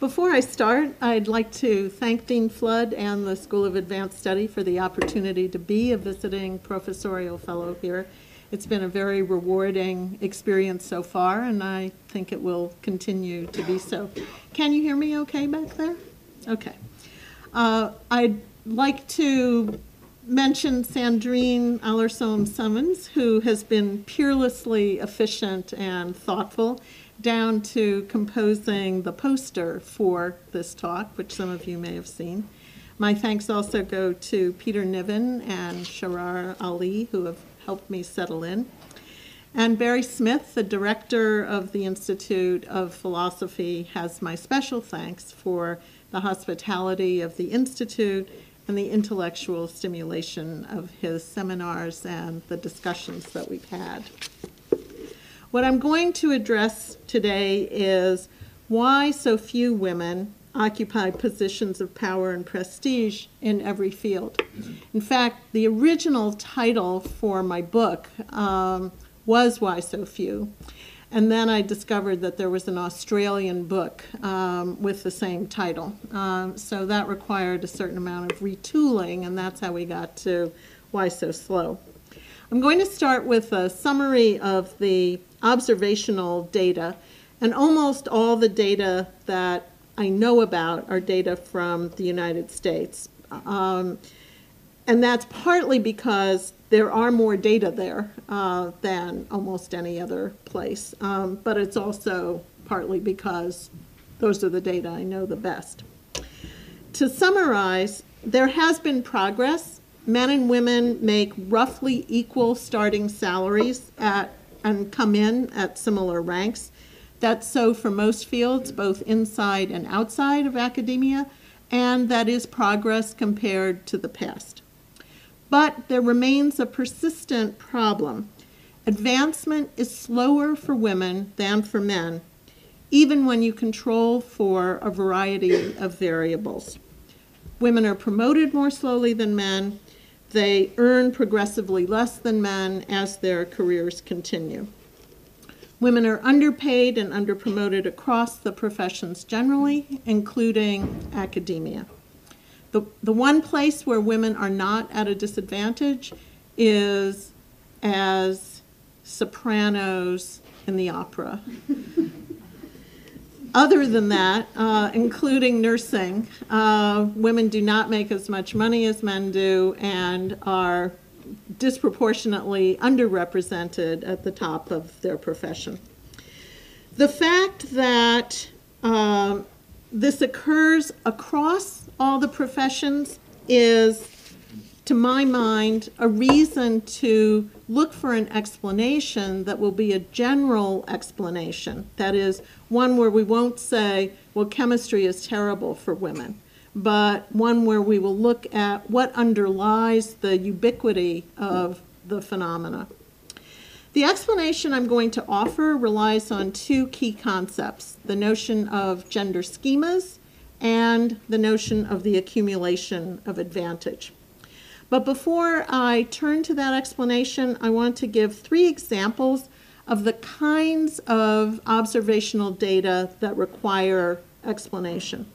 Before I start, I'd like to thank Dean Flood and the School of Advanced Study for the opportunity to be a visiting professorial fellow here. It's been a very rewarding experience so far, and I think it will continue to be so. Can you hear me okay back there? Okay. I'd like to mention Sandrine Allerson-Summons, who has been peerlessly efficient and thoughtful, down to composing the poster for this talk, which some of you may have seen. My thanks also go to Peter Niven and Sharar Ali, who have helped me settle in. And Barry Smith, the director of the Institute of Philosophy, has my special thanks for the hospitality of the Institute and the intellectual stimulation of his seminars and the discussions that we've had. What I'm going to address today is why so few women occupy positions of power and prestige in every field. In fact, the original title for my book was Why So Few, and then I discovered that there was an Australian book with the same title. So that required a certain amount of retooling, and that's how we got to Why So Slow. I'm going to start with a summary of the observational data, and almost all the data that I know about are data from the United States. And that's partly because there are more data there than almost any other place, but it's also partly because those are the data I know the best. To summarize, there has been progress. Men and women make roughly equal starting salaries and come in at similar ranks. That's so for most fields, both inside and outside of academia, and that is progress compared to the past. But there remains a persistent problem. Advancement is slower for women than for men, even when you control for a variety of variables. Women are promoted more slowly than men. They earn progressively less than men as their careers continue. Women are underpaid and underpromoted across the professions generally, including academia. The one place where women are not at a disadvantage is as sopranos in the opera. Other than that, including nursing, women do not make as much money as men do and are disproportionately underrepresented at the top of their profession. The fact that this occurs across all the professions is, to my mind, a reason to look for an explanation that will be a general explanation. That is, one where we won't say, well, chemistry is terrible for women, but one where we will look at what underlies the ubiquity of the phenomena. The explanation I'm going to offer relies on two key concepts: the notion of gender schemas and the notion of the accumulation of advantage. But before I turn to that explanation, I want to give three examples of the kinds of observational data that require explanation.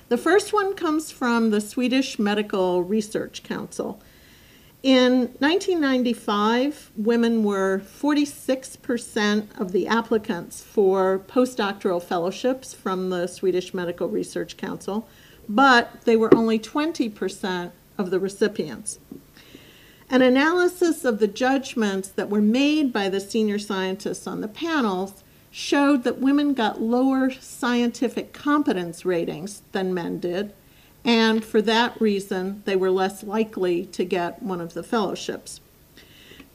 The first one comes from the Swedish Medical Research Council. In 1995, women were 46% of the applicants for postdoctoral fellowships from the Swedish Medical Research Council, but they were only 20% of the recipients. An analysis of the judgments that were made by the senior scientists on the panels showed that women got lower scientific competence ratings than men did, and for that reason, they were less likely to get one of the fellowships.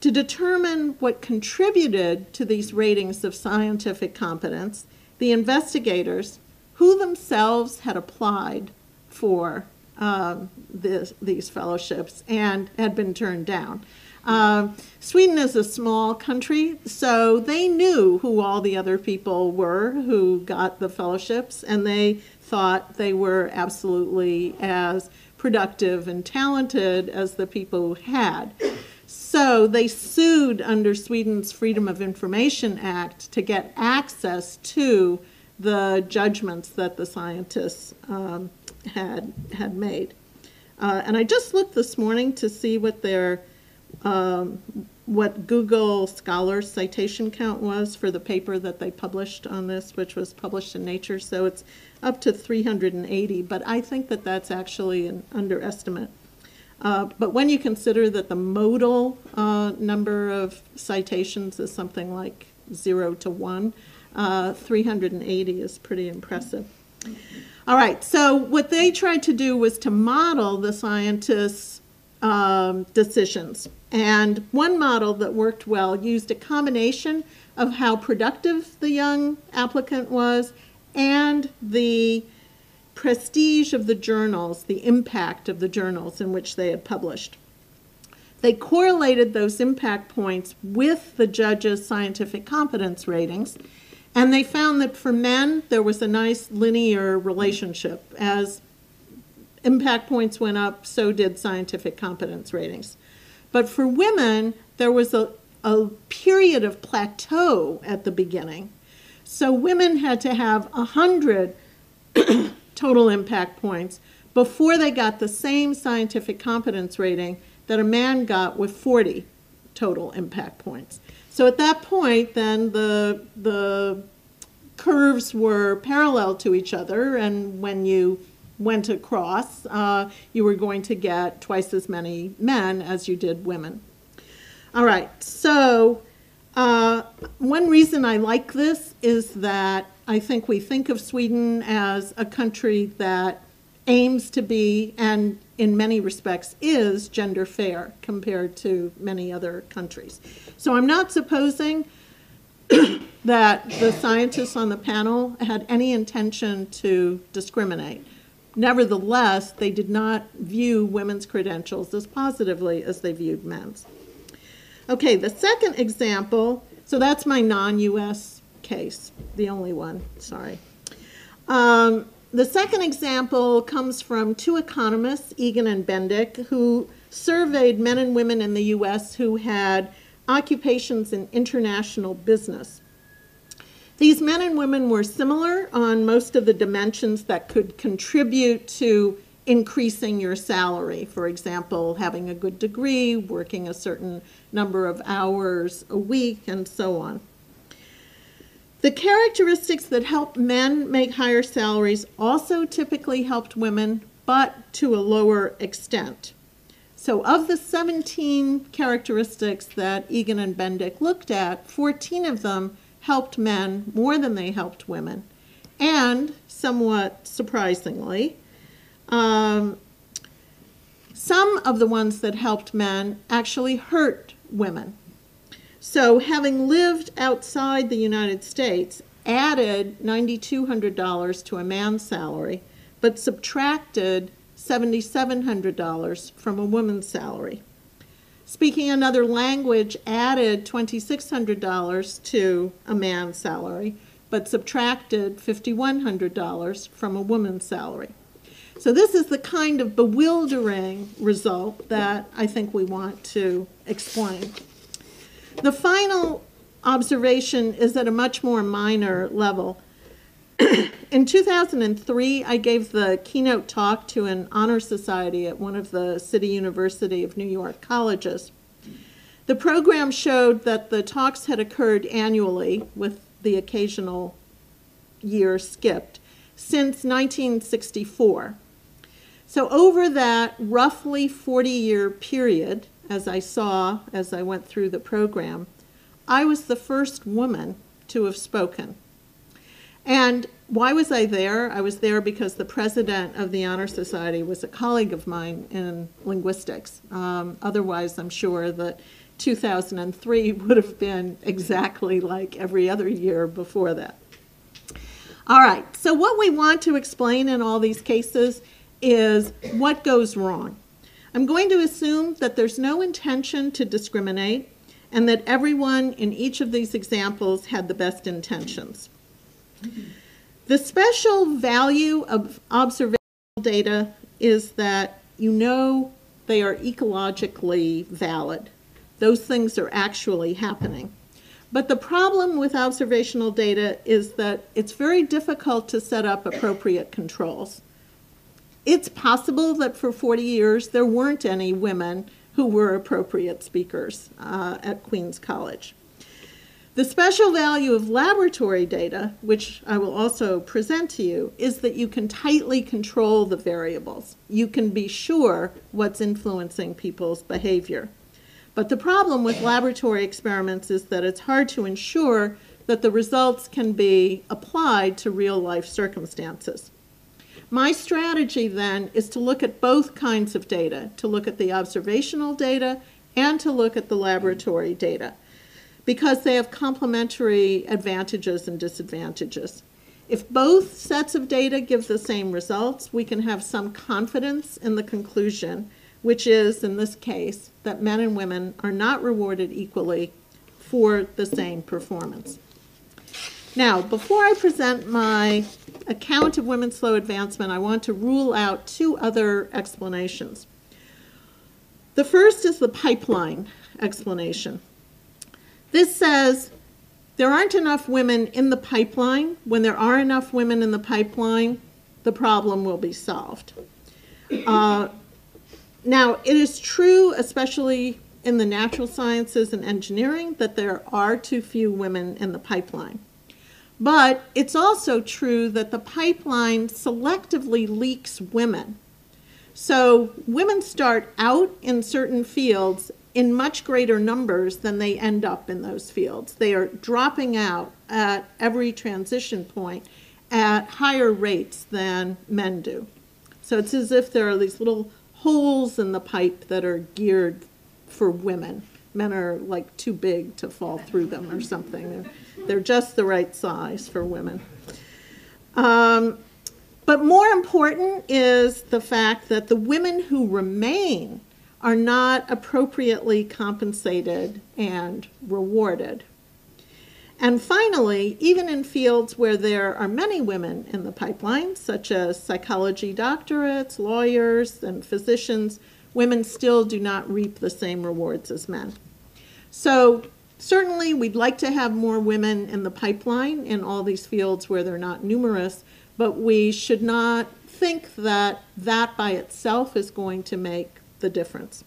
To determine what contributed to these ratings of scientific competence, the investigators, who themselves had applied for these fellowships and had been turned down. Sweden is a small country, so they knew who all the other people were who got the fellowships, and they thought they were absolutely as productive and talented as the people who had. So they sued under Sweden's Freedom of Information Act to get access to the judgments that the scientists had made. And I just looked this morning to see what what Google Scholar's citation count was for the paper that they published on this, which was published in Nature. So it's up to 380, but I think that that's actually an underestimate. But when you consider that the modal number of citations is something like 0 to 1, 380 is pretty impressive. All right, so what they tried to do was to model the scientists' decisions. And one model that worked well used a combination of how productive the young applicant was and the prestige of the journals, the impact of the journals in which they had published. They correlated those impact points with the judges' scientific competence ratings, and they found that for men, there was a nice linear relationship. As impact points went up, so did scientific competence ratings. But for women, there was a period of plateau at the beginning. So women had to have 100 total impact points before they got the same scientific competence rating that a man got with 40 total impact points. So at that point, then the curves were parallel to each other, and when you went across, you were going to get twice as many men as you did women. All right, so one reason I like this is that I think we think of Sweden as a country that aims to be, and in many respects is, gender fair compared to many other countries. So I'm not supposing that the scientists on the panel had any intention to discriminate. Nevertheless, they did not view women's credentials as positively as they viewed men's. Okay, the second example, so that's my non-US case, the only one, sorry. The second example comes from two economists, Egan and Bendick, who surveyed men and women in the US who had occupations in international business. These men and women were similar on most of the dimensions that could contribute to increasing your salary. For example, having a good degree, working a certain number of hours a week, and so on. The characteristics that helped men make higher salaries also typically helped women, but to a lower extent. So of the 17 characteristics that Egan and Bendick looked at, 14 of them helped men more than they helped women. And, somewhat surprisingly, some of the ones that helped men actually hurt women. So having lived outside the United States added $9,200 to a man's salary, but subtracted $7,700 from a woman's salary. Speaking another language added $2,600 to a man's salary, but subtracted $5,100 from a woman's salary. So this is the kind of bewildering result that I think we want to explain. The final observation is at a much more minor level. In 2003, I gave the keynote talk to an honor society at one of the City University of New York colleges. The program showed that the talks had occurred annually, with the occasional year skipped, since 1964. So over that roughly 40-year period, as I saw as I went through the program, I was the first woman to have spoken. And why was I there? I was there because the president of the Honor Society was a colleague of mine in linguistics. Otherwise, I'm sure that 2003 would have been exactly like every other year before that. All right, so what we want to explain in all these cases is what goes wrong. I'm going to assume that there's no intention to discriminate and that everyone in each of these examples had the best intentions. The special value of observational data is that you know they are ecologically valid. Those things are actually happening. But the problem with observational data is that it's very difficult to set up appropriate controls. It's possible that for 40 years there weren't any women who were appropriate speakers at Queens College. The special value of laboratory data, which I will also present to you, is that you can tightly control the variables. You can be sure what's influencing people's behavior. But the problem with laboratory experiments is that it's hard to ensure that the results can be applied to real-life circumstances. My strategy then is to look at both kinds of data, to look at the observational data and to look at the laboratory data, because they have complementary advantages and disadvantages. If both sets of data give the same results, we can have some confidence in the conclusion, which is, in this case, that men and women are not rewarded equally for the same performance. Now, before I present my account of women's slow advancement, I want to rule out two other explanations. The first is the pipeline explanation. This says there aren't enough women in the pipeline. When there are enough women in the pipeline, the problem will be solved. Now, it is true, especially in the natural sciences and engineering, that there are too few women in the pipeline. But it's also true that the pipeline selectively leaks women. So women start out in certain fields in much greater numbers than they end up in those fields. They are dropping out at every transition point at higher rates than men do. So it's as if there are these little holes in the pipe that are geared for women. Men are like too big to fall through them or something. They're just the right size for women. But more important is the fact that the women who remain are not appropriately compensated and rewarded. And finally, even in fields where there are many women in the pipeline, such as psychology doctorates, lawyers, and physicians, women still do not reap the same rewards as men. So certainly we'd like to have more women in the pipeline in all these fields where they're not numerous, but we should not think that that by itself is going to make the difference.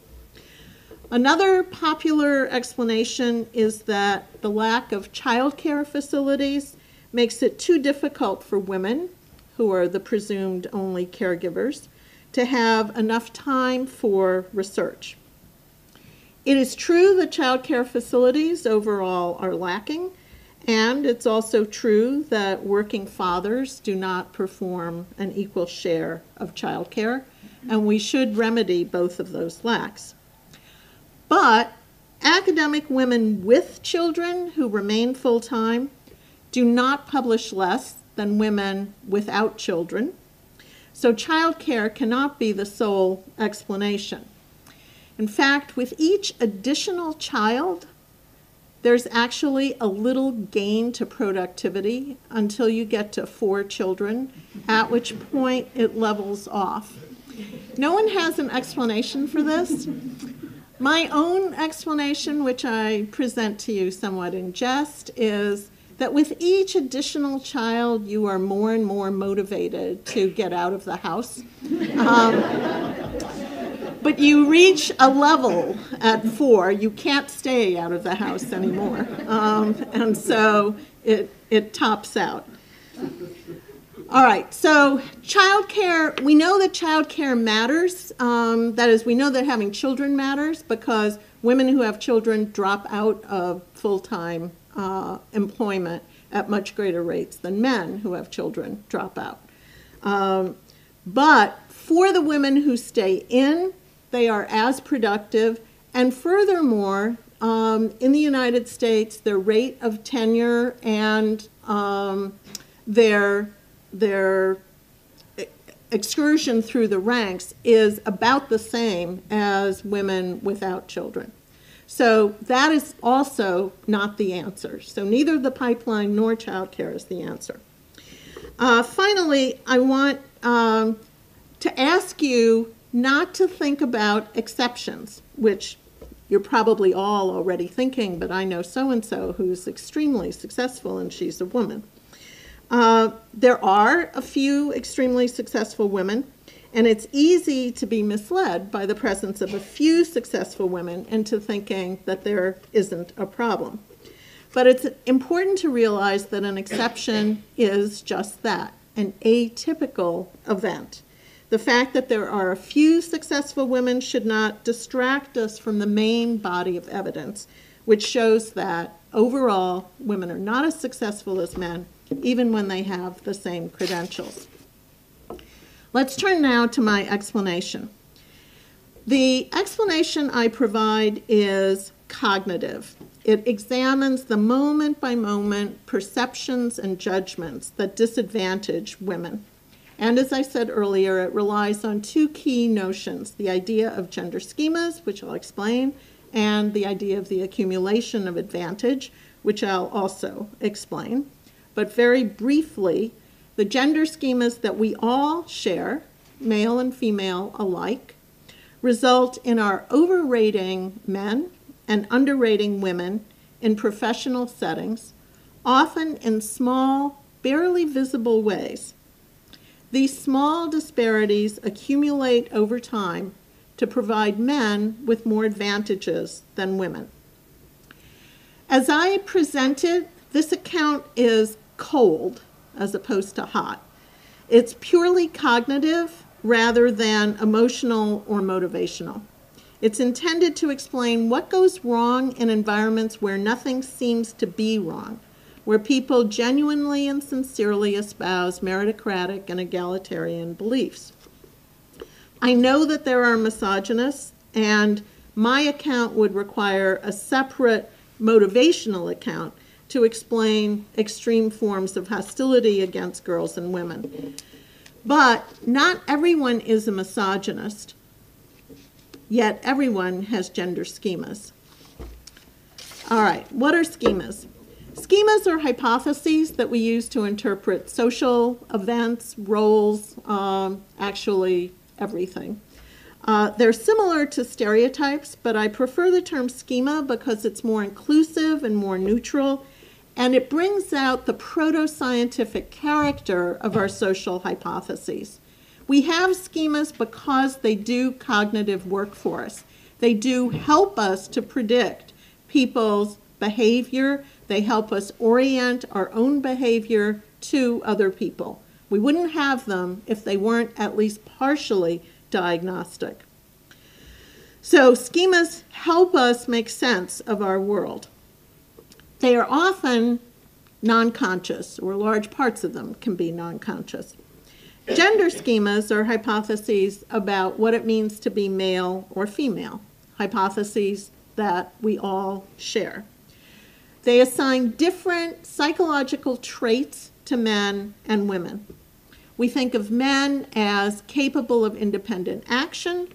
Another popular explanation is that the lack of childcare facilities makes it too difficult for women, who are the presumed only caregivers, to have enough time for research. It is true that childcare facilities overall are lacking, and it's also true that working fathers do not perform an equal share of childcare, and we should remedy both of those lacks. But academic women with children who remain full-time do not publish less than women without children. So childcare cannot be the sole explanation. In fact, with each additional child, there's actually a little gain to productivity until you get to 4 children, at which point it levels off. No one has an explanation for this. My own explanation, which I present to you somewhat in jest, is that with each additional child, you are more and more motivated to get out of the house. But you reach a level at 4, you can't stay out of the house anymore. And so it tops out. All right, so childcare, we know that childcare matters. That is, we know that having children matters because women who have children drop out of full-time employment at much greater rates than men who have children drop out. But for the women who stay in, they are as productive. And furthermore, in the United States, their rate of tenure and their excursion through the ranks is about the same as women without children. So that is also not the answer. So neither the pipeline nor childcare is the answer. Finally, I want to ask you not to think about exceptions, which you're probably all already thinking, but I know so-and-so who's extremely successful and she's a woman. There are a few extremely successful women, and it's easy to be misled by the presence of a few successful women into thinking that there isn't a problem. But it's important to realize that an exception is just that, an atypical event. The fact that there are a few successful women should not distract us from the main body of evidence, which shows that overall women are not as successful as men, even when they have the same credentials. Let's turn now to my explanation. The explanation I provide is cognitive. It examines the moment-by-moment perceptions and judgments that disadvantage women. And as I said earlier, it relies on two key notions, the idea of gender schemas, which I'll explain, and the idea of the accumulation of advantage, which I'll also explain. But very briefly, the gender schemas that we all share, male and female alike, result in our overrating men and underrating women in professional settings, often in small, barely visible ways. These small disparities accumulate over time to provide men with more advantages than women. As I presented, this account is cold as opposed to hot. It's purely cognitive rather than emotional or motivational. It's intended to explain what goes wrong in environments where nothing seems to be wrong, where people genuinely and sincerely espouse meritocratic and egalitarian beliefs. I know that there are misogynists, and my account would require a separate motivational account to explain extreme forms of hostility against girls and women. But not everyone is a misogynist, yet everyone has gender schemas. All right, what are schemas? Schemas are hypotheses that we use to interpret social events, roles, actually everything. They're similar to stereotypes, but I prefer the term schema because it's more inclusive and more neutral, and it brings out the proto-scientific character of our social hypotheses. We have schemas because they do cognitive work for us. They do help us to predict people's behavior. They help us orient our own behavior to other people. We wouldn't have them if they weren't at least partially diagnostic. So schemas help us make sense of our world. They are often non-conscious, or large parts of them can be non-conscious. Gender schemas are hypotheses about what it means to be male or female, hypotheses that we all share. They assign different psychological traits to men and women. We think of men as capable of independent action,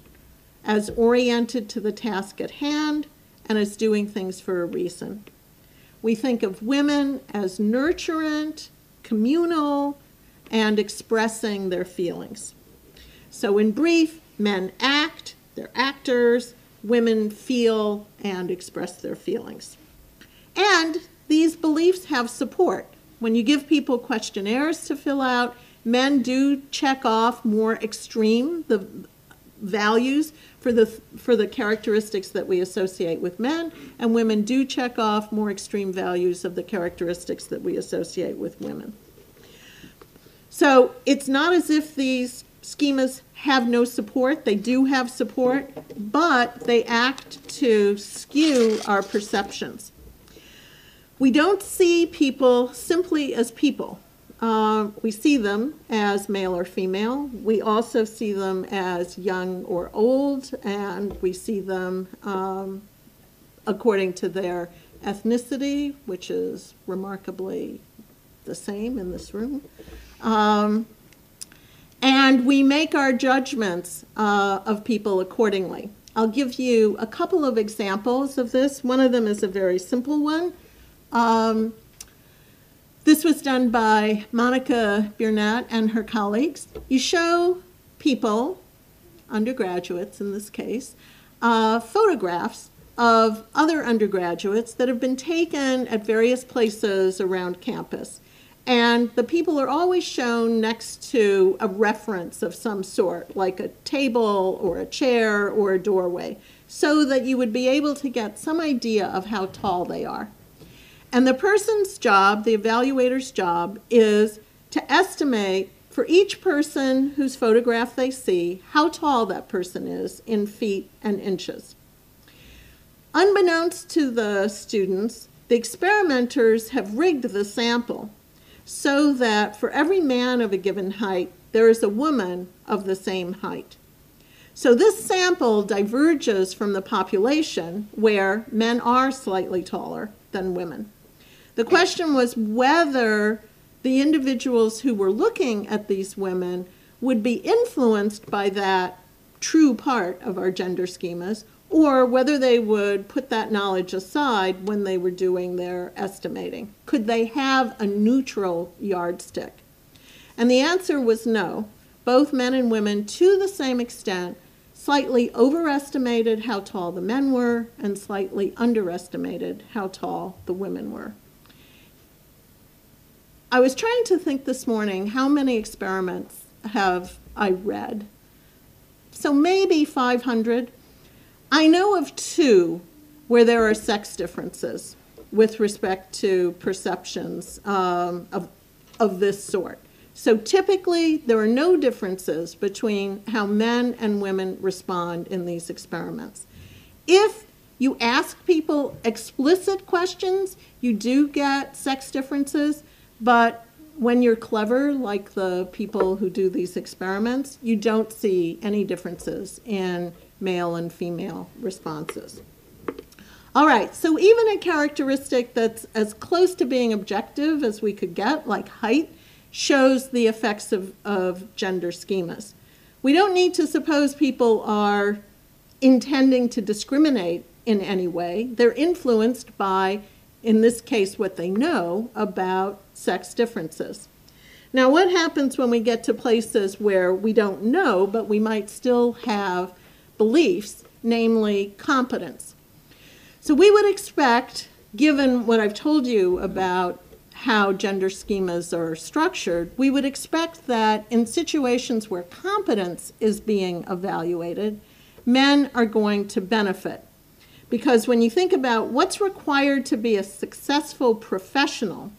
as oriented to the task at hand, and as doing things for a reason. We think of women as nurturant, communal, and expressing their feelings. So in brief, men act, they're actors, women feel and express their feelings. And these beliefs have support. When you give people questionnaires to fill out, men do check off more extreme the values for the characteristics that we associate with men, and women do check off more extreme values of the characteristics that we associate with women. So it's not as if these schemas have no support. They do have support, but they act to skew our perceptions. We don't see people simply as people. We see them as male or female. We also see them as young or old, and we see them according to their ethnicity, which is remarkably the same in this room. And we make our judgments of people accordingly. I'll give you a couple of examples of this. One of them is a very simple one. This was done by Monica Biernat and her colleagues. You show people, undergraduates in this case, photographs of other undergraduates that have been taken at various places around campus. And the people are always shown next to a reference of some sort, like a table or a chair or a doorway, so that you would be able to get some idea of how tall they are. And the person's job, the evaluator's job, is to estimate for each person whose photograph they see how tall that person is in feet and inches. Unbeknownst to the students, the experimenters have rigged the sample so that for every man of a given height, there is a woman of the same height. So this sample diverges from the population where men are slightly taller than women. The question was whether the individuals who were looking at these women would be influenced by that true part of our gender schemas, or whether they would put that knowledge aside when they were doing their estimating. Could they have a neutral yardstick? And the answer was no. Both men and women, to the same extent, slightly overestimated how tall the men were and slightly underestimated how tall the women were. I was trying to think this morning, how many experiments have I read? So maybe 500. I know of 2 where there are sex differences with respect to perceptions of this sort. So typically, there are no differences between how men and women respond in these experiments. If you ask people explicit questions, you do get sex differences. But when you're clever, like the people who do these experiments, you don't see any differences in male and female responses. All right, so even a characteristic that's as close to being objective as we could get, like height, shows the effects of gender schemas. We don't need to suppose people are intending to discriminate in any way. They're influenced by, in this case, what they know about sex differences. Now, what happens when we get to places where we don't know, but we might still have beliefs, namely competence? So we would expect, given what I've told you about how gender schemas are structured, we would expect that in situations where competence is being evaluated, men are going to benefit. Because when you think about what's required to be a successful professional,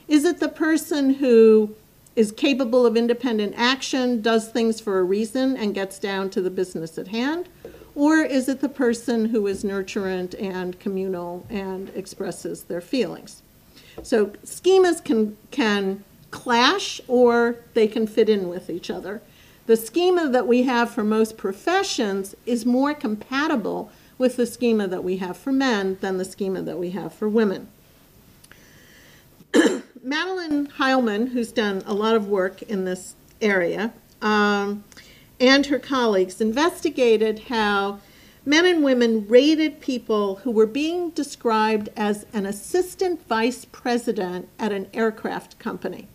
is it the person who is capable of independent action, does things for a reason, and gets down to the business at hand? Or is it the person who is nurturant and communal and expresses their feelings? So schemas can clash, or they can fit in with each other. The schema that we have for most professions is more compatible with the schema that we have for men than the schema that we have for women. Madeline Heilman, who's done a lot of work in this area, and her colleagues investigated how men and women rated people who were being described as an assistant vice president at an aircraft company.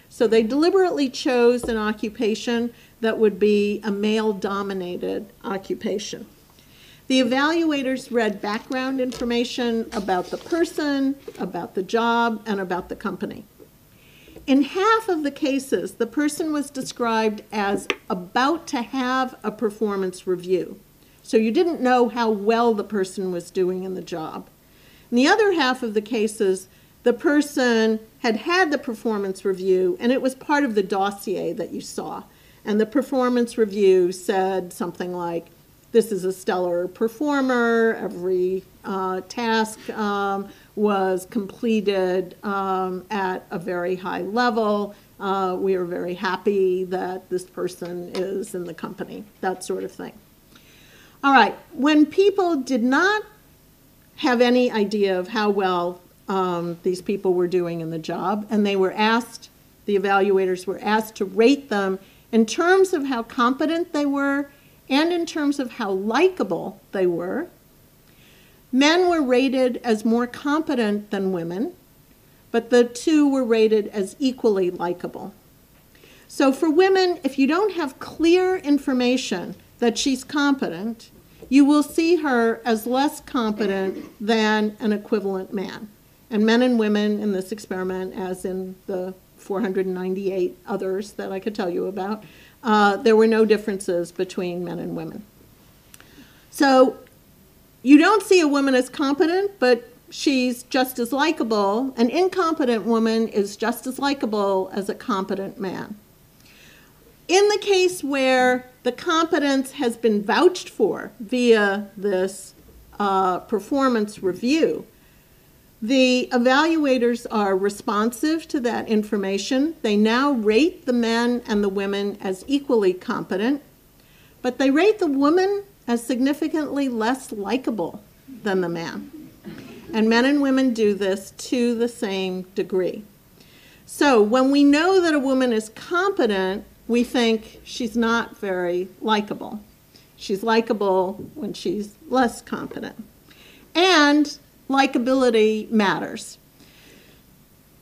So they deliberately chose an occupation that would be a male-dominated occupation. The evaluators read background information about the person, about the job, and about the company. In half of the cases, the person was described as about to have a performance review. So you didn't know how well the person was doing in the job. In the other half of the cases, the person had had the performance review, and it was part of the dossier that you saw. And the performance review said something like, this is a stellar performer, every task was completed at a very high level. We are very happy that this person is in the company, that sort of thing. All right, when people did not have any idea of how well these people were doing in the job, and they were asked, the evaluators were asked to rate them in terms of how competent they were and in terms of how likable they were, men were rated as more competent than women, but the two were rated as equally likable. So for women, if you don't have clear information that she's competent, you will see her as less competent than an equivalent man. And men and women in this experiment, as in the 498 others that I could tell you about, there were no differences between men and women. So you don't see a woman as competent, but she's just as likable. An incompetent woman is just as likable as a competent man. In the case where the competence has been vouched for via this performance review, the evaluators are responsive to that information. They now rate the men and the women as equally competent, but they rate the woman as significantly less likable than the man. And men and women do this to the same degree. So when we know that a woman is competent, we think she's not very likable. She's likable when she's less competent. And likability matters.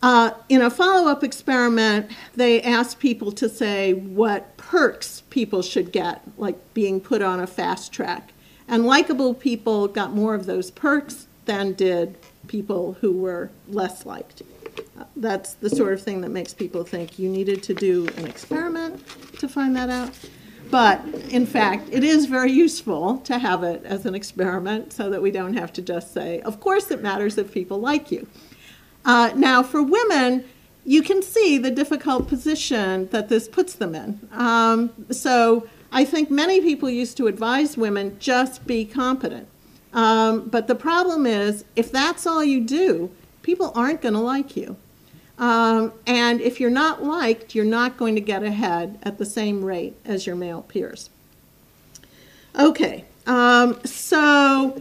In a follow-up experiment, they asked people to say what perks people should get, like being put on a fast track. And likable people got more of those perks than did people who were less liked. That's the sort of thing that makes people think you needed to do an experiment to find that out. But in fact, it is very useful to have it as an experiment so that we don't have to just say, of course it matters if people like you. Now for women, you can see the difficult position that this puts them in. So I think many people used to advise women, just be competent. But the problem is, if that's all you do, people aren't going to like you. And if you're not liked, you're not going to get ahead at the same rate as your male peers. Okay, so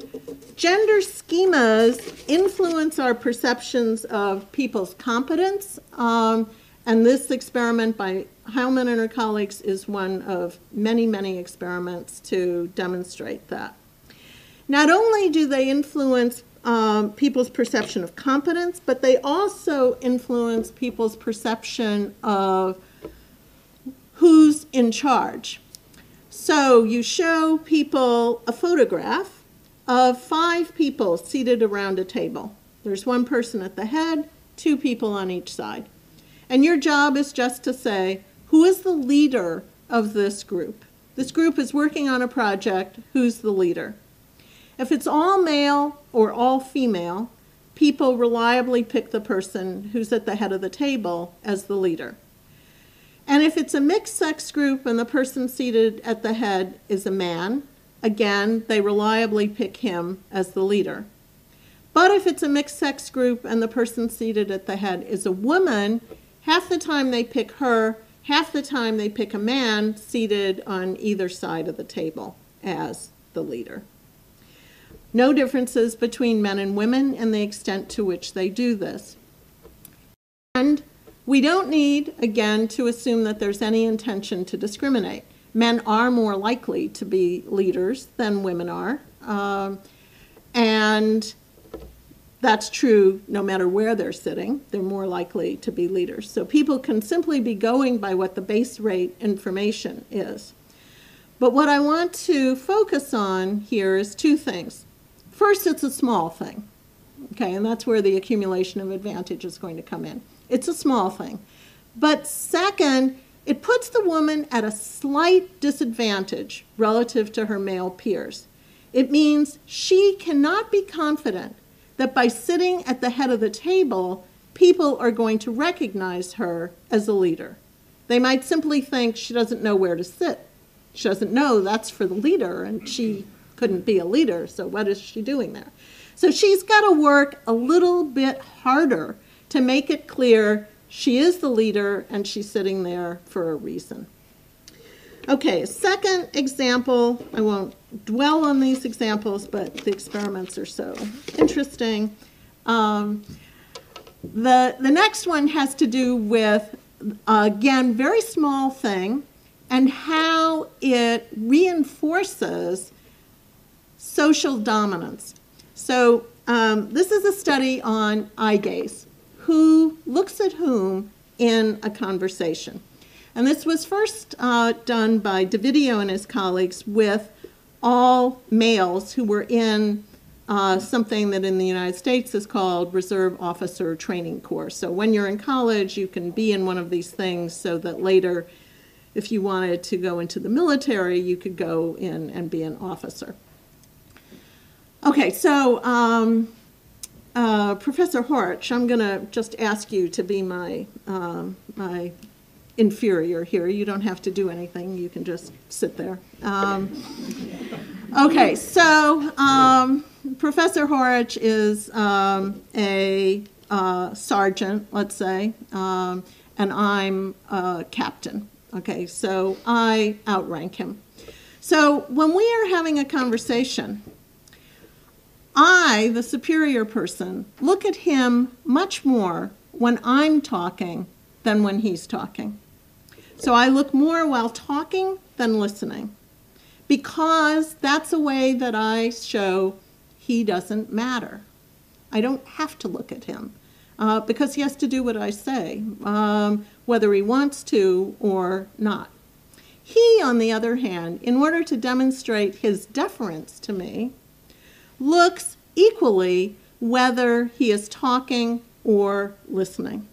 gender schemas influence our perceptions of people's competence. And this experiment by Heilman and her colleagues is one of many, many experiments to demonstrate that. Not only do they influence people's perception of competence, but they also influence people's perception of who's in charge. So you show people a photograph of 5 people seated around a table. There's one person at the head, 2 people on each side. And your job is just to say, who is the leader of this group? This group is working on a project, who's the leader? If it's all male or all female, people reliably pick the person who's at the head of the table as the leader. And if it's a mixed sex group and the person seated at the head is a man, again, they reliably pick him as the leader. But if it's a mixed sex group and the person seated at the head is a woman, half the time they pick her, half the time they pick a man seated on either side of the table as the leader. No differences between men and women in the extent to which they do this. And we don't need, again, to assume that there's any intention to discriminate. Men are more likely to be leaders than women are. And that's true no matter where they're sitting. They're more likely to be leaders. So people can simply be going by what the base rate information is. But what I want to focus on here is 2 things. First, it's a small thing, okay, and that's where the accumulation of advantage is going to come in. It's a small thing. But second, it puts the woman at a slight disadvantage relative to her male peers. It means she cannot be confident that by sitting at the head of the table, people are going to recognize her as a leader. They might simply think she doesn't know where to sit. She doesn't know that's for the leader, and she couldn't be a leader, so what is she doing there? So she's got to work a little bit harder to make it clear she is the leader and she's sitting there for a reason. Okay, second example, I won't dwell on these examples, but the experiments are so interesting. The next one has to do with, again, very small thing, and how it reinforces social dominance. So this is a study on eye gaze. Who looks at whom in a conversation? And this was first done by Davidio and his colleagues with all males who were in something that in the United States is called Reserve Officer Training Corps. So when you're in college, you can be in one of these things so that later, if you wanted to go into the military, you could go in and be an officer. Okay, so Professor Horch, I'm going to just ask you to be my inferior here. You don't have to do anything. You can just sit there. Okay, so Professor Horch is a sergeant, let's say, and I'm a captain. Okay, so I outrank him. So when we are having a conversation, I, the superior person, look at him much more when I'm talking than when he's talking. So I look more while talking than listening, because that's a way that I show he doesn't matter. I don't have to look at him because he has to do what I say, whether he wants to or not. He, on the other hand, in order to demonstrate his deference to me, looks equally whether he is talking or listening.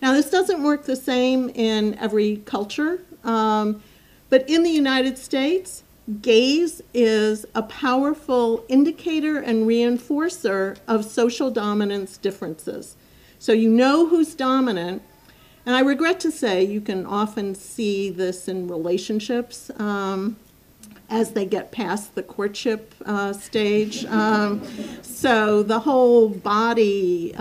Now, this doesn't work the same in every culture, but in the United States, gaze is a powerful indicator and reinforcer of social dominance differences. So you know who's dominant, and I regret to say you can often see this in relationships as they get past the courtship stage. So the whole body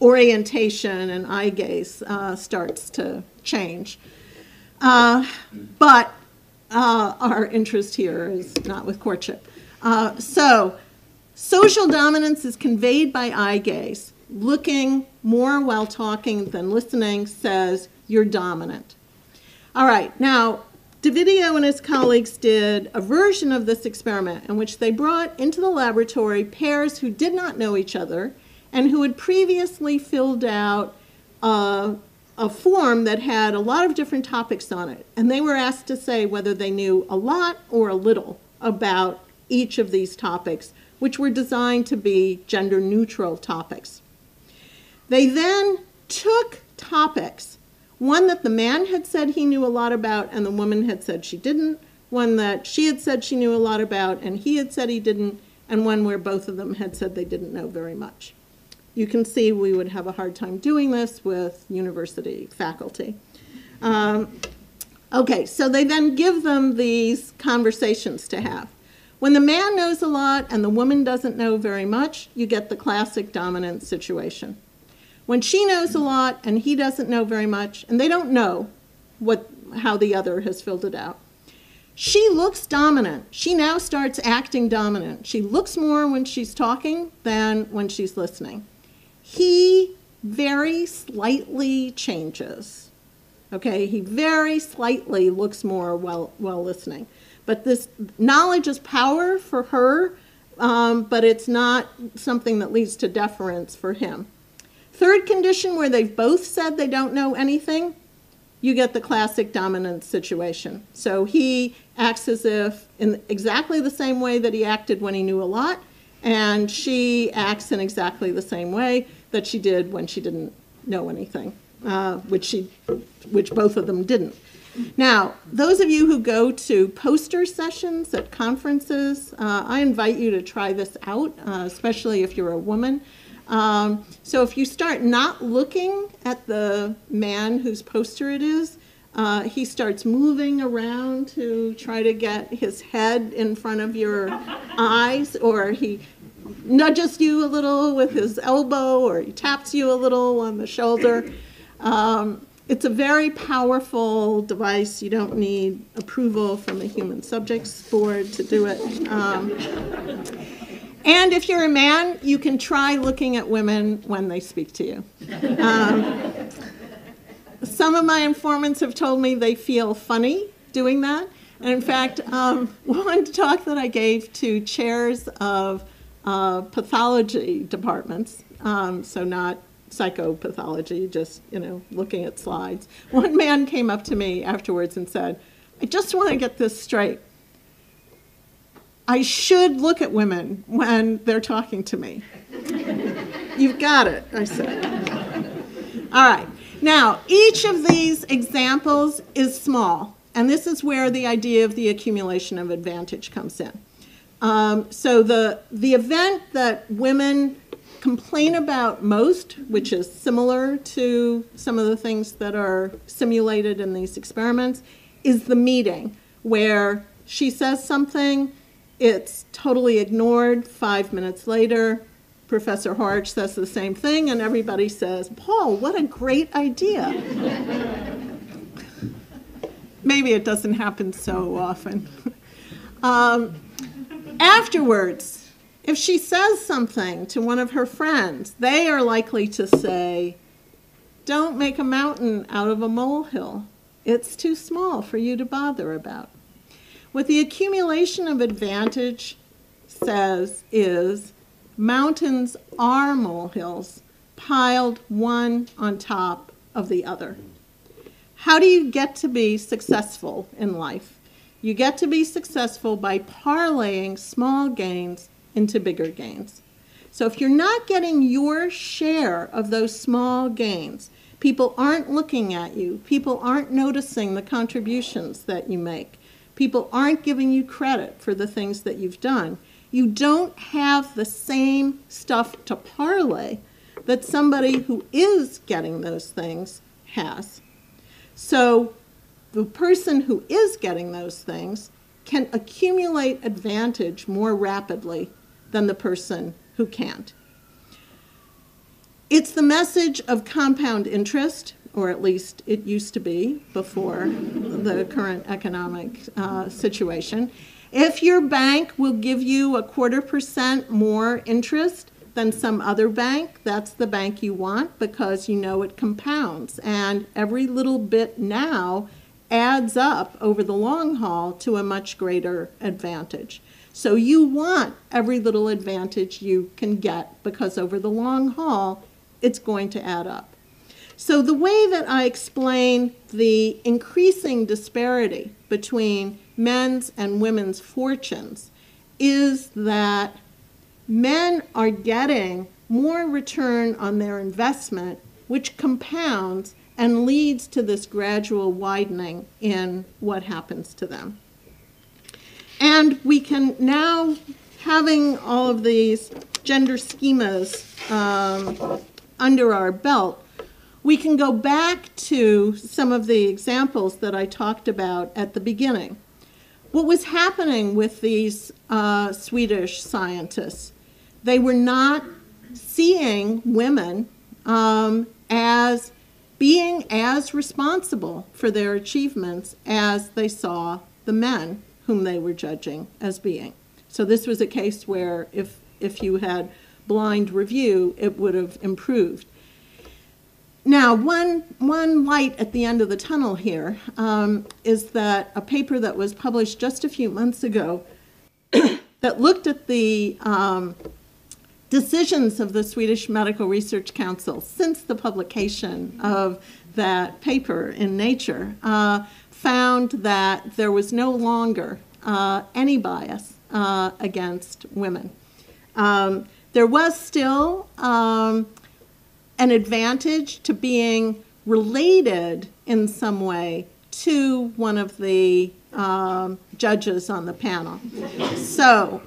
orientation and eye gaze starts to change. But our interest here is not with courtship. So social dominance is conveyed by eye gaze. Looking more while talking than listening says you're dominant. All right, now Davidio and his colleagues did a version of this experiment in which they brought into the laboratory pairs who did not know each other and who had previously filled out a form that had a lot of different topics on it. And they were asked to say whether they knew a lot or a little about each of these topics, which were designed to be gender-neutral topics. They then took topics, one that the man had said he knew a lot about and the woman had said she didn't, one that she had said she knew a lot about and he had said he didn't, and one where both of them had said they didn't know very much. You can see we would have a hard time doing this with university faculty. Okay, so they then give them these conversations to have. When the man knows a lot and the woman doesn't know very much, you get the classic dominant situation. When she knows a lot and he doesn't know very much, and they don't know how the other has filled it out, she looks dominant. She now starts acting dominant. She looks more when she's talking than when she's listening. He very slightly changes. Okay, he very slightly looks more while listening. But this knowledge is power for her, but it's not something that leads to deference for him. Third condition, where they've both said they don't know anything, you get the classic dominance situation. So he acts as if in exactly the same way that he acted when he knew a lot, and she acts in exactly the same way that she did when she didn't know anything, which both of them didn't. Now, those of you who go to poster sessions at conferences, I invite you to try this out, especially if you're a woman. So if you start not looking at the man whose poster it is, he starts moving around to try to get his head in front of your eyes, or he nudges you a little with his elbow, or he taps you a little on the shoulder. It's a very powerful device. You don't need approval from the Human Subjects Board to do it. And if you're a man, you can try looking at women when they speak to you. Some of my informants have told me they feel funny doing that. And in fact, one talk that I gave to chairs of pathology departments, so not psychopathology, just, looking at slides. One man came up to me afterwards and said, I just want to get this straight. I should look at women when they're talking to me. You've got it, I said. All right. Now, each of these examples is small, and this is where the idea of the accumulation of advantage comes in. So the event that women complain about most, which is similar to some of the things that are simulated in these experiments, is the meeting, where she says something, it's totally ignored. 5 minutes later, Professor Horich says the same thing, and everybody says, Paul, what a great idea. Maybe it doesn't happen so often. Afterwards, if she says something to one of her friends, they are likely to say, don't make a mountain out of a molehill. It's too small for you to bother about. What the accumulation of advantage says is mountains are molehills piled one on top of the other. How do you get to be successful in life? You get to be successful by parlaying small gains into bigger gains. So if you're not getting your share of those small gains, people aren't looking at you, people aren't noticing the contributions that you make, people aren't giving you credit for the things that you've done, you don't have the same stuff to parlay that somebody who is getting those things has. So the person who is getting those things can accumulate advantage more rapidly than the person who can't. It's the message of compound interest, or at least it used to be before the current economic situation. If your bank will give you 0.25% more interest than some other bank, that's the bank you want because you know it compounds. And every little bit now adds up over the long haul to a much greater advantage. So you want every little advantage you can get because over the long haul, it's going to add up. So the way that I explain the increasing disparity between men's and women's fortunes is that men are getting more return on their investment, which compounds and leads to this gradual widening in what happens to them. And we can now, having all of these gender schemas under our belt, we can go back to some of the examples that I talked about at the beginning. What was happening with these Swedish scientists? They were not seeing women as being as responsible for their achievements as they saw the men whom they were judging as being. So this was a case where if you had blind review, it would have improved. Now, one light at the end of the tunnel here is that a paper that was published just a few months ago that looked at the decisions of the Swedish Medical Research Council since the publication of that paper in Nature found that there was no longer any bias against women. There was still an advantage to being related in some way to one of the judges on the panel. So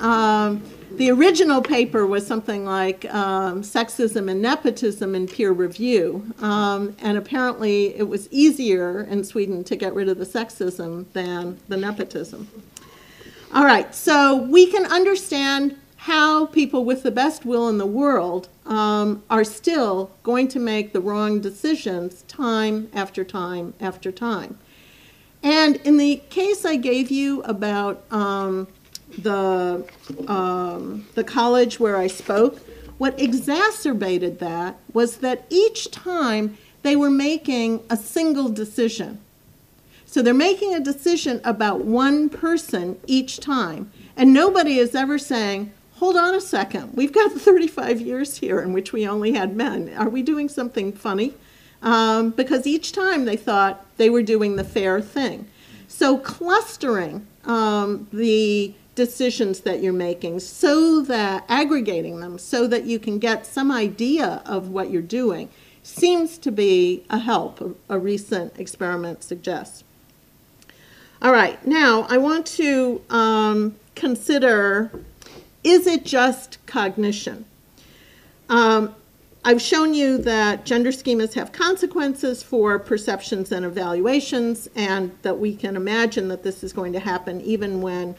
the original paper was something like sexism and nepotism in peer review, and apparently it was easier in Sweden to get rid of the sexism than the nepotism. All right, so we can understand how people with the best will in the world are still going to make the wrong decisions time after time after time. And in the case I gave you about the college where I spoke, what exacerbated that was that each time they were making a single decision. So they're making a decision about one person each time, and nobody is ever saying, hold on a second, we've got 35 years here in which we only had men. Are we doing something funny? Because each time they thought they were doing the fair thing. So clustering the decisions that you're making, so that aggregating them so that you can get some idea of what you're doing seems to be a help, a recent experiment suggests. All right, now I want to consider, is it just cognition? I've shown you that gender schemas have consequences for perceptions and evaluations, and that we can imagine that this is going to happen even when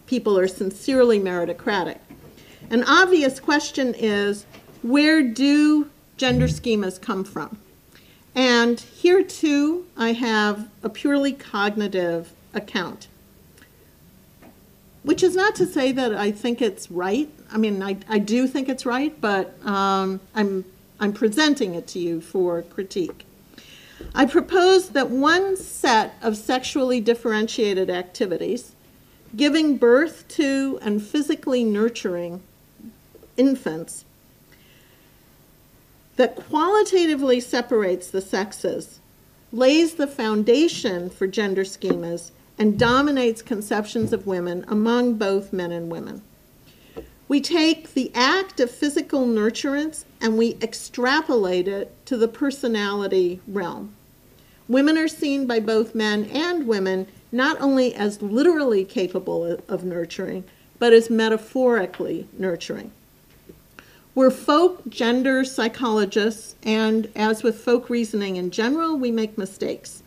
people are sincerely meritocratic. An obvious question is, where do gender schemas come from? And here too, I have a purely cognitive account, which is not to say that I think it's right. I mean, I do think it's right, but I'm presenting it to you for critique. I propose that one set of sexually differentiated activities, giving birth to and physically nurturing infants, that qualitatively separates the sexes, lays the foundation for gender schemas, and dominates conceptions of women among both men and women. We take the act of physical nurturance and we extrapolate it to the personality realm. Women are seen by both men and women not only as literally capable of nurturing, but as metaphorically nurturing. We're folk gender psychologists, and as with folk reasoning in general, we make mistakes.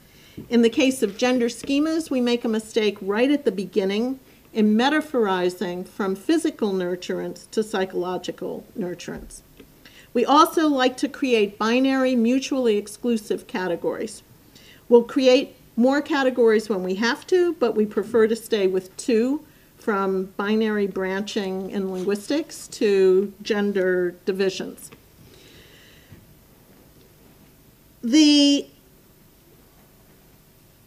In the case of gender schemas, we make a mistake right at the beginning in metaphorizing from physical nurturance to psychological nurturance. We also like to create binary, mutually exclusive categories. We'll create more categories when we have to, but we prefer to stay with two, from binary branching in linguistics to gender divisions. The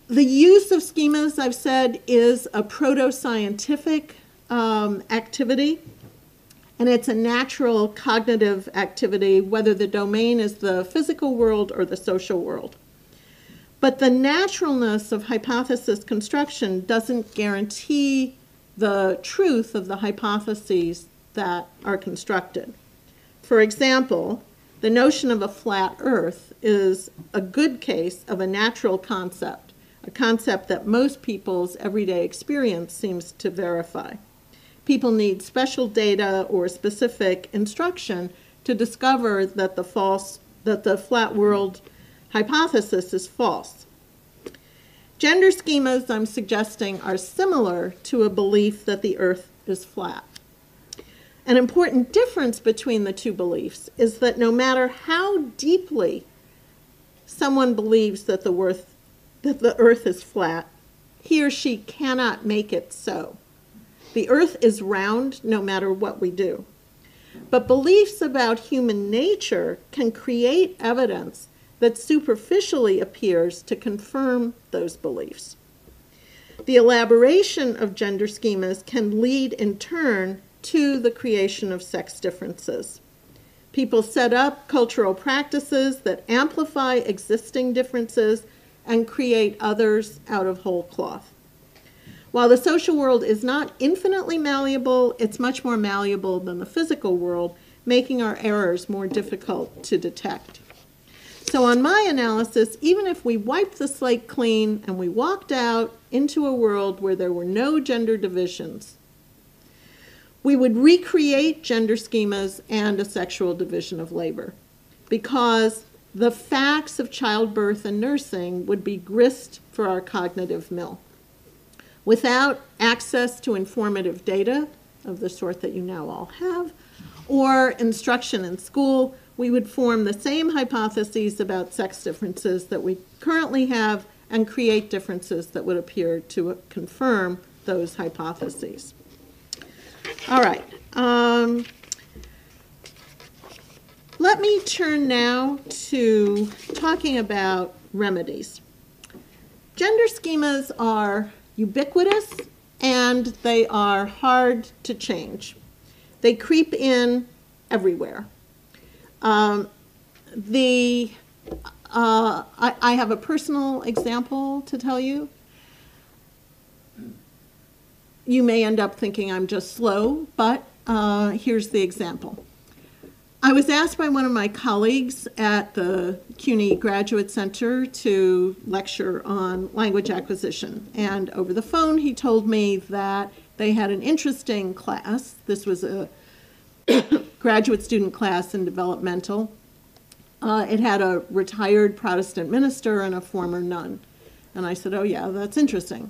use of schemas, I've said, is a proto-scientific activity, and it's a natural cognitive activity, whether the domain is the physical world or the social world. But the naturalness of hypothesis construction doesn't guarantee the truth of the hypotheses that are constructed. For example, the notion of a flat Earth is a good case of a natural concept, a concept that most people's everyday experience seems to verify. People need special data or specific instruction to discover that the flat world hypothesis is false. Gender schemas, I'm suggesting, are similar to a belief that the Earth is flat. An important difference between the two beliefs is that no matter how deeply someone believes that the Earth is flat, he or she cannot make it so. The Earth is round no matter what we do. But beliefs about human nature can create evidence that superficially appears to confirm those beliefs. The elaboration of gender schemas can lead in turn to the creation of sex differences. People set up cultural practices that amplify existing differences and create others out of whole cloth. While the social world is not infinitely malleable, it's much more malleable than the physical world, making our errors more difficult to detect. So on my analysis, even if we wiped the slate clean and we walked out into a world where there were no gender divisions, we would recreate gender schemas and a sexual division of labor, because the facts of childbirth and nursing would be grist for our cognitive mill. Without access to informative data of the sort that you now all have, or instruction in school, we would form the same hypotheses about sex differences that we currently have and create differences that would appear to confirm those hypotheses. All right. Let me turn now to talking about remedies. Gender schemas are ubiquitous and they are hard to change. They creep in everywhere. I have a personal example to tell you. you may end up thinking I'm just slow, but here's the example. I was asked by one of my colleagues at the CUNY Graduate Center to lecture on language acquisition. And over the phone, he told me that they had an interesting class. This was a graduate student class in developmental. It had a retired Protestant minister and a former nun. And I said, oh yeah, that's interesting.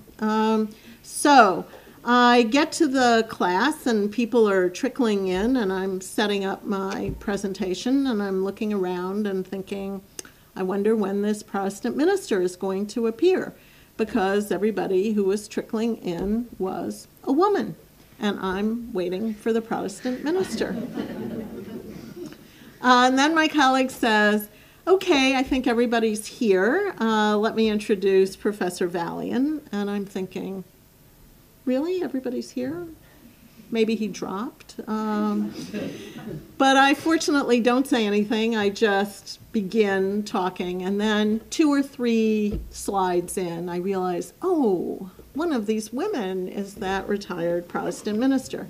So I get to the class and people are trickling in and I'm setting up my presentation and I'm looking around and thinking, I wonder when this Protestant minister is going to appear, because everybody who was trickling in was a woman and I'm waiting for the Protestant minister. And then my colleague says, okay, I think everybody's here. Let me introduce Professor Valian. And I'm thinking, really? Everybody's here? Maybe he dropped. But I fortunately don't say anything. I just begin talking. And then 2 or 3 slides in, I realize, oh, one of these women is that retired Protestant minister.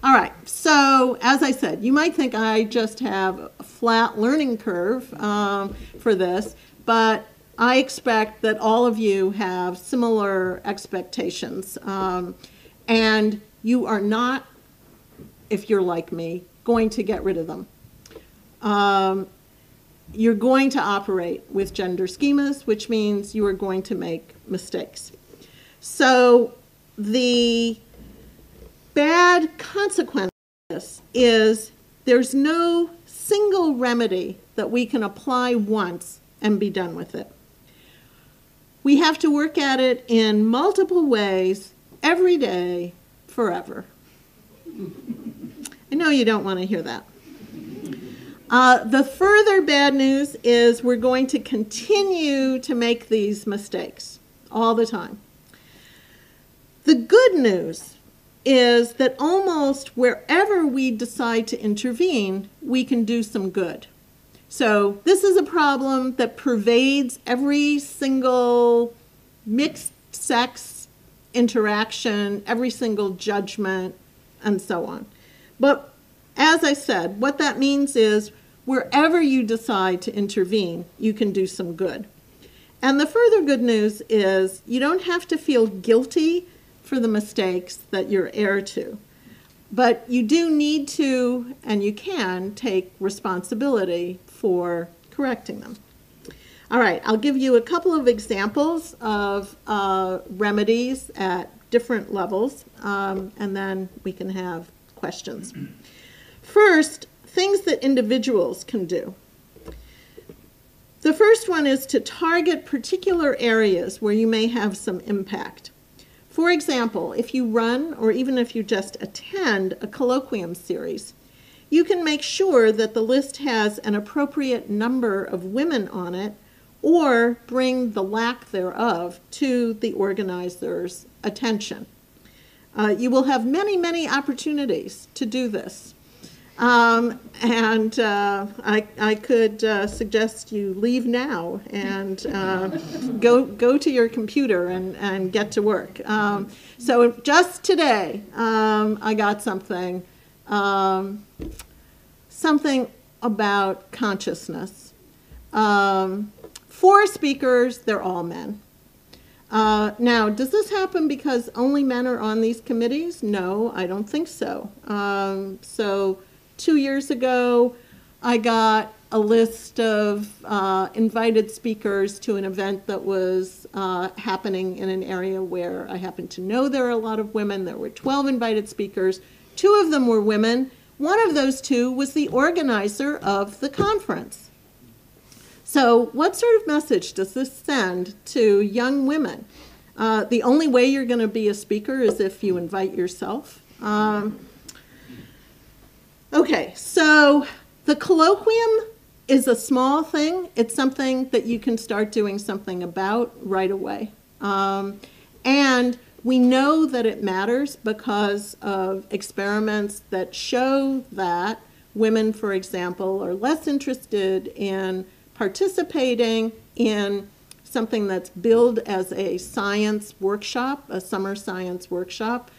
All right, so as I said, you might think I just have a flat learning curve for this, but I expect that all of you have similar expectations, and you are not, if you're like me, going to get rid of them. You're going to operate with gender schemas, which means you are going to make mistakes. So the bad consequence of this is there's no single remedy that we can apply once and be done with it. We have to work at it in multiple ways, every day, forever. I know you don't want to hear that. The further bad news is we're going to continue to make these mistakes all the time. The good news is that almost wherever we decide to intervene, we can do some good. So this is a problem that pervades every single mixed sex interaction, every single judgment, and so on. But as I said, what that means is wherever you decide to intervene, you can do some good. And the further good news is you don't have to feel guilty for the mistakes that you're heir to. But you do need to, and you can, take responsibility for correcting them. All right, I'll give you a couple of examples of remedies at different levels, and then we can have questions. First, things that individuals can do. The first one is to target particular areas where you may have some impact. For example, if you run, or even if you just attend a colloquium series, you can make sure that the list has an appropriate number of women on it, or bring the lack thereof to the organizer's attention. You will have many, many opportunities to do this. I could suggest you leave now and go to your computer and get to work. So just today, I got something about consciousness. 4 speakers, they're all men. Now, does this happen because only men are on these committees? No, I don't think so. So 2 years ago, I got a list of invited speakers to an event that was happening in an area where I happen to know there are a lot of women. There were 12 invited speakers. 2 of them were women. One of those 2 was the organizer of the conference. So what sort of message does this send to young women? The only way you're going to be a speaker is if you invite yourself. Okay, so the colloquium is a small thing. It's something that you can start doing something about right away. And we know that it matters because of experiments that show that women, for example, are less interested in participating in something that's billed as a science workshop, a summer science workshop,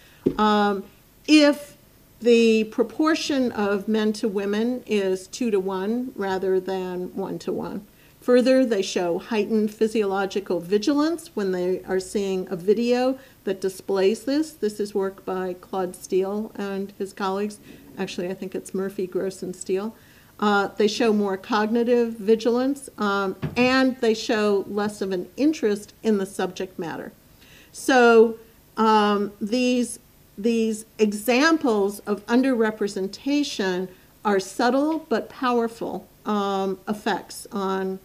If the proportion of men to women is 2 to 1 rather than 1 to 1. Further, they show heightened physiological vigilance when they are seeing a video that displays this. This is work by Claude Steele and his colleagues. Actually, I think it's Murphy, Gross, and Steele. They show more cognitive vigilance, and they show less of an interest in the subject matter. So these examples of underrepresentation are subtle but powerful effects on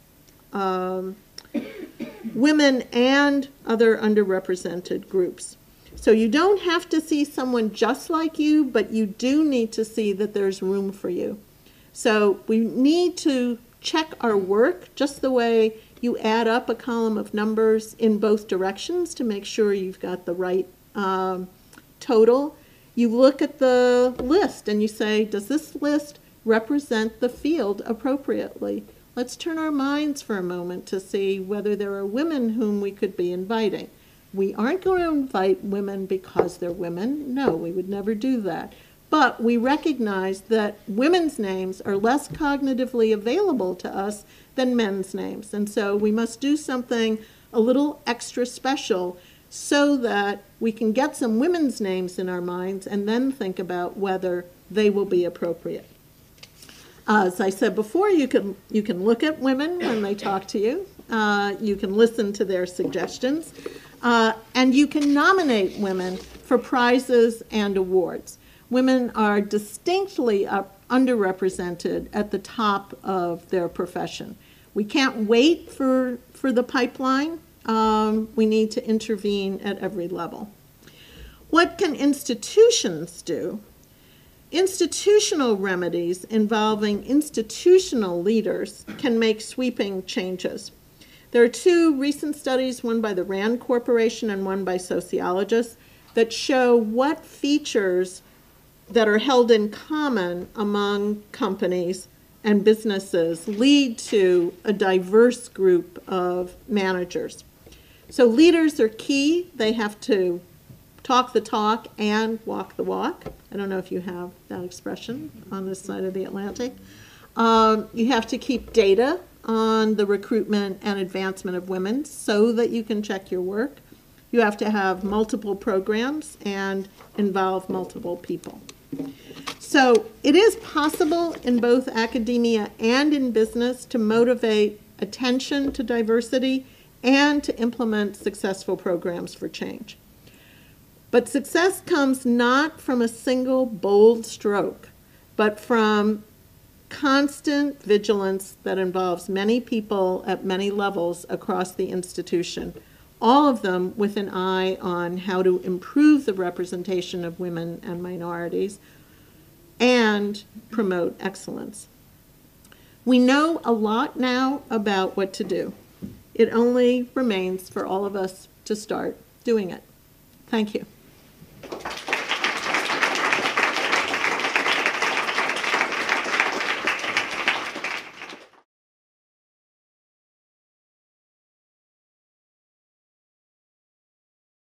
women and other underrepresented groups. So you don't have to see someone just like you, but you do need to see that there's room for you. So we need to check our work just the way you add up a column of numbers in both directions to make sure you've got the right total. You look at the list and you say, does this list represent the field appropriately? Let's turn our minds for a moment to see whether there are women whom we could be inviting. We aren't going to invite women because they're women. No, we would never do that. But we recognize that women's names are less cognitively available to us than men's names. And so we must do something a little extra special so that we can get some women's names in our minds and then think about whether they will be appropriate. As I said before, you can look at women when they talk to you. You can listen to their suggestions. And you can nominate women for prizes and awards. Women are distinctly underrepresented at the top of their profession. We can't wait for the pipeline. We need to intervene at every level. What can institutions do? Institutional remedies involving institutional leaders can make sweeping changes. There are 2 recent studies, one by the RAND Corporation and one by sociologists, that show what features that are held in common among companies and businesses lead to a diverse group of managers. So leaders are key. They have to talk the talk and walk the walk. I don't know if you have that expression on this side of the Atlantic. You have to keep data on the recruitment and advancement of women so that you can check your work. You have to have multiple programs and involve multiple people. So it is possible in both academia and in business to motivate attention to diversity and to implement successful programs for change. But success comes not from a single bold stroke, but from constant vigilance that involves many people at many levels across the institution, all of them with an eye on how to improve the representation of women and minorities and promote excellence. We know a lot now about what to do. It only remains for all of us to start doing it. Thank you.